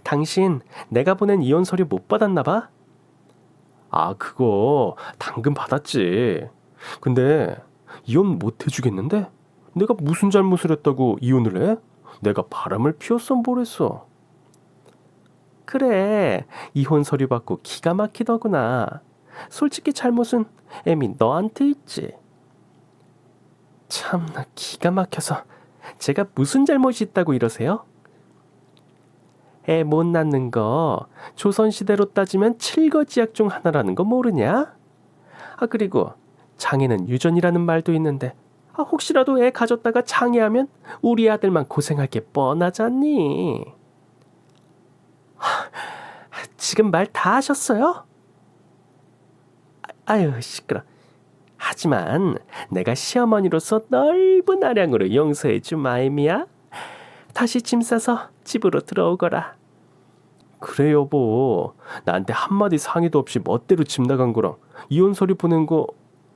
당신 내가 보낸 이혼 서류 못 받았나 봐? 아, 그거 당근 받았지. 근데 이혼 못 해주겠는데? 내가 무슨 잘못을 했다고 이혼을 해? 내가 바람을 피웠어 뭐랬어? 그래, 이혼 서류 받고 기가 막히더구나. 솔직히 잘못은 애미 너한테 있지. 참나 기가 막혀서. 제가 무슨 잘못이 있다고 이러세요? 애 못 낳는 거 조선시대로 따지면 칠거지약 중 하나라는 거 모르냐? 아, 그리고 장애는 유전이라는 말도 있는데, 아, 혹시라도 애 가졌다가 장애하면 우리 아들만 고생할 게 뻔하잖니. 지금 말 다 하셨어요? 아유, 시끄러. 하지만 내가 시어머니로서 넓은 아량으로 용서해 준 마임이야. 다시 짐 싸서 집으로 들어오거라. 그래 여보, 나한테 한마디 상의도 없이 멋대로 집 나간 거랑 이혼 서류 보낸 거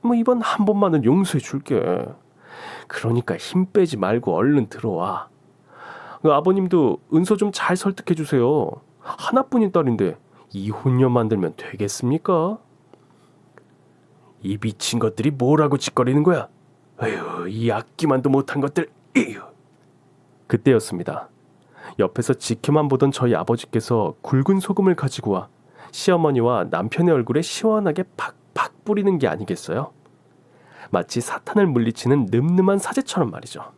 뭐 이번 한 번만은 용서해 줄게. 그러니까 힘 빼지 말고 얼른 들어와. 아버님도 은서 좀 잘 설득해 주세요. 하나뿐인 딸인데 이혼녀 만들면 되겠습니까? 이 미친 것들이 뭐라고 짓거리는 거야? 아휴, 이 악기만도 못한 것들. 에휴. 그때였습니다. 옆에서 지켜만 보던 저희 아버지께서 굵은 소금을 가지고 와 시어머니와 남편의 얼굴에 시원하게 팍팍 뿌리는 게 아니겠어요? 마치 사탄을 물리치는 늠름한 사제처럼 말이죠.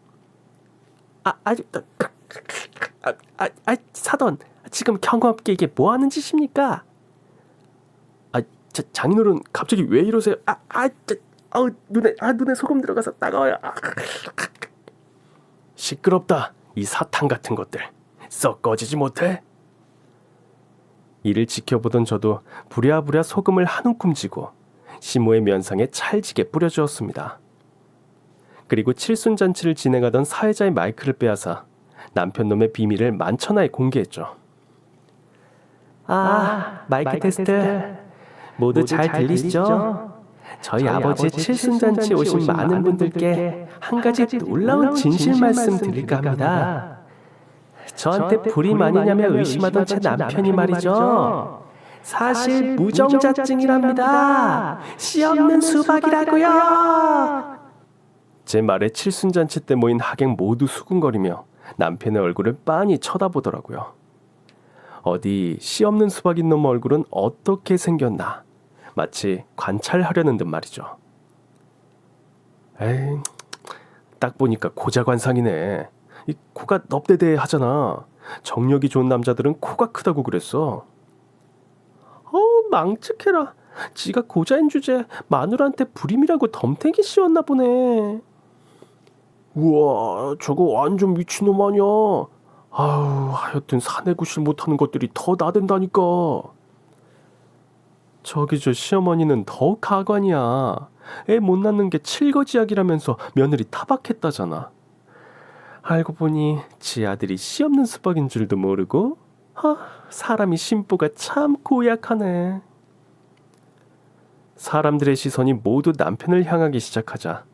사돈, 지금 경험없게 이게 뭐 하는 짓입니까? 장인어른 갑자기 왜 이러세요? 눈에 소금 들어가서 따가워요. 시끄럽다. 이 사탄 같은 것들. 썩 꺼지지 못해? 이를 지켜보던 저도 부랴부랴 소금을 한 움큼 쥐고 시모의 면상에 찰지게 뿌려주었습니다. 그리고 칠순잔치를 진행하던 사회자의 마이크를 빼앗아 남편 놈의 비밀을 만천하에 공개했죠. 마이크 테스트. 모두 잘 들리시죠? 저희 아버지 칠순잔치에 오신 많은 분들께 한 가지 놀라운 진실 말씀 드릴까 합니다. 저한테 불이 많이냐며 의심하던 제 남편이 말이죠. 사실 무정자증이랍니다. 씨 없는 수박이라고요. 제 말에 칠순잔치 때 모인 하객 모두 수군거리며 남편의 얼굴을 빤히 쳐다보더라고요. 어디 씨 없는 수박인 놈 얼굴은 어떻게 생겼나 마치 관찰하려는 듯 말이죠. 에이, 딱 보니까 고자관상이네. 이 코가 넙대대 하잖아. 정력이 좋은 남자들은 코가 크다고 그랬어. 망측해라. 지가 고자인 주제 마누라한테 불임이라고 덤탱이 씌웠나 보네. 우와, 저거 완전 미친놈 아니야. 하여튼 사내구실 못하는 것들이 더 나댄다니까. 저기 저 시어머니는 더욱 가관이야. 애 못 낳는 게 칠거지약이라면서 며느리 타박했다잖아. 알고 보니 지 아들이 씨 없는 수박인 줄도 모르고. 사람이 심보가 참 고약하네. 사람들의 시선이 모두 남편을 향하기 시작하자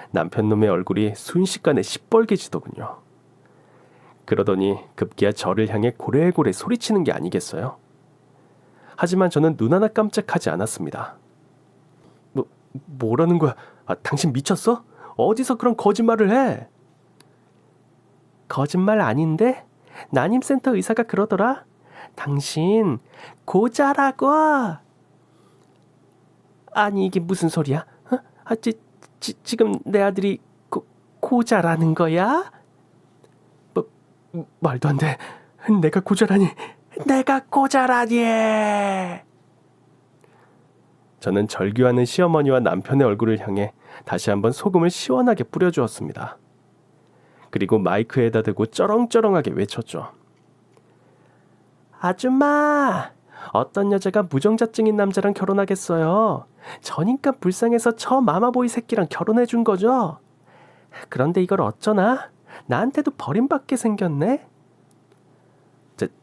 남편 놈의 얼굴이 순식간에 시뻘개지더군요. 그러더니 급기야 저를 향해 고래고래 소리치는 게 아니겠어요? 하지만 저는 눈 하나 깜짝하지 않았습니다. 뭐라는 거야? 당신 미쳤어? 어디서 그런 거짓말을 해? 거짓말 아닌데? 난임센터 의사가 그러더라. 당신 고자라고. 아니 이게 무슨 소리야? 지금 내 아들이 고자라는 거야? 말도 안 돼. 내가 고자라니. 내가 고자라니. 저는 절규하는 시어머니와 남편의 얼굴을 향해 다시 한번 소금을 시원하게 뿌려주었습니다. 그리고 마이크에다 대고 쩌렁쩌렁하게 외쳤죠. 아줌마, 어떤 여자가 무정자증인 남자랑 결혼하겠어요. 저니까 불쌍해서 저 마마보이 새끼랑 결혼해준 거죠. 그런데 이걸 어쩌나? 나한테도 버림받게 생겼네.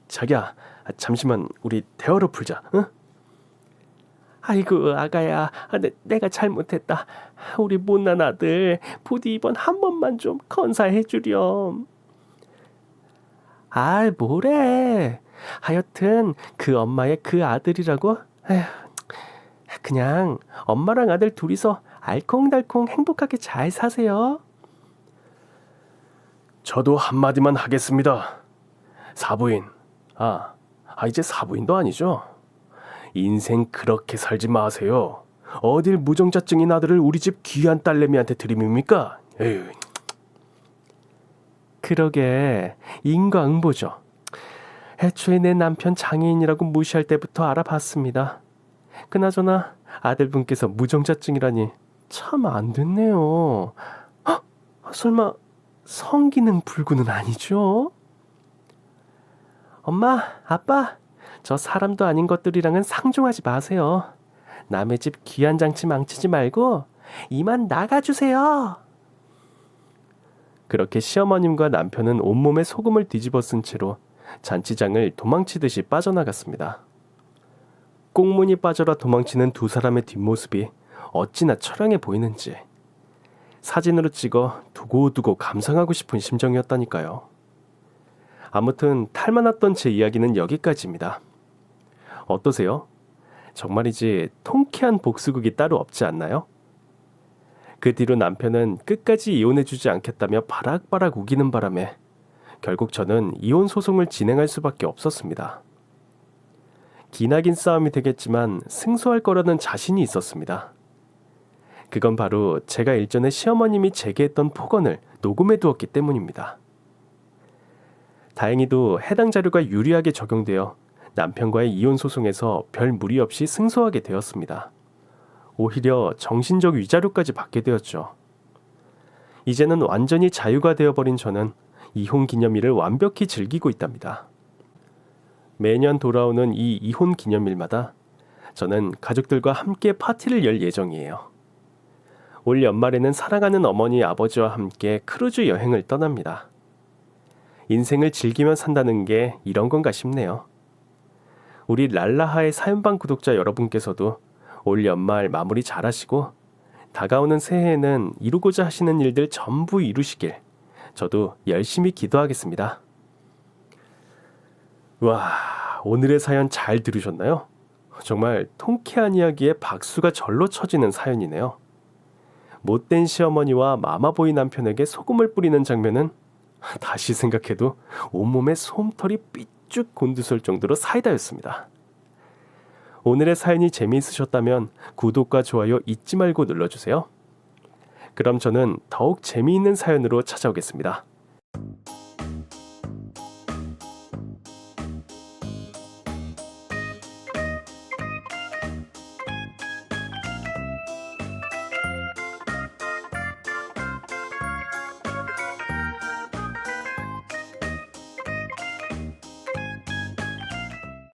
자기야, 잠시만 우리 대화로 풀자. 응? 아이고 아가야, 내가 잘못했다. 우리 못난 아들 부디 이번 한 번만 좀 건사해 주렴. 아, 뭐래. 하여튼 그 엄마의 그 아들이라고? 에휴, 그냥 엄마랑 아들 둘이서 알콩달콩 행복하게 잘 사세요. 저도 한마디만 하겠습니다. 사부인, 이제 사부인도 아니죠. 인생 그렇게 살지 마세요. 어딜 무정자증인 아들을 우리 집 귀한 딸내미한테 들이밉니까? 에휴. 그러게, 인과응보죠. 애초에 내 남편 장애인이라고 무시할 때부터 알아봤습니다. 그나저나 아들분께서 무정자증이라니 참 안 됐네요. 헉, 설마 성기능 불구는 아니죠? 엄마, 아빠, 저 사람도 아닌 것들이랑은 상종하지 마세요. 남의 집 귀한 장치 망치지 말고 이만 나가주세요. 그렇게 시어머님과 남편은 온몸에 소금을 뒤집어 쓴 채로 잔치장을 도망치듯이 빠져나갔습니다. 꽁무니 빠져라 도망치는 두 사람의 뒷모습이 어찌나 처량해 보이는지 사진으로 찍어 두고두고 감상하고 싶은 심정이었다니까요. 아무튼 탈만했던 제 이야기는 여기까지입니다. 어떠세요? 정말이지 통쾌한 복수극이 따로 없지 않나요? 그 뒤로 남편은 끝까지 이혼해주지 않겠다며 바락바락 우기는 바람에 결국 저는 이혼 소송을 진행할 수밖에 없었습니다. 기나긴 싸움이 되겠지만 승소할 거라는 자신이 있었습니다. 그건 바로 제가 일전에 시어머님이 제기했던 폭언을 녹음해 두었기 때문입니다. 다행히도 해당 자료가 유리하게 적용되어 남편과의 이혼 소송에서 별 무리 없이 승소하게 되었습니다. 오히려 정신적 위자료까지 받게 되었죠. 이제는 완전히 자유가 되어버린 저는 이혼 기념일을 완벽히 즐기고 있답니다. 매년 돌아오는 이 이혼 기념일마다 저는 가족들과 함께 파티를 열 예정이에요. 올 연말에는 사랑하는 어머니 아버지와 함께 크루즈 여행을 떠납니다. 인생을 즐기며 산다는 게 이런 건가 싶네요. 우리 랄라하의 사연방 구독자 여러분께서도 올 연말 마무리 잘하시고 다가오는 새해에는 이루고자 하시는 일들 전부 이루시길 저도 열심히 기도하겠습니다. 와, 오늘의 사연 잘 들으셨나요? 정말 통쾌한 이야기에 박수가 절로 쳐지는 사연이네요. 못된 시어머니와 마마보이 남편에게 소금을 뿌리는 장면은 다시 생각해도 온몸에 솜털이 삐쭉 곤두설 정도로 사이다였습니다. 오늘의 사연이 재미있으셨다면 구독과 좋아요 잊지 말고 눌러주세요. 그럼 저는 더욱 재미있는 사연으로 찾아오겠습니다.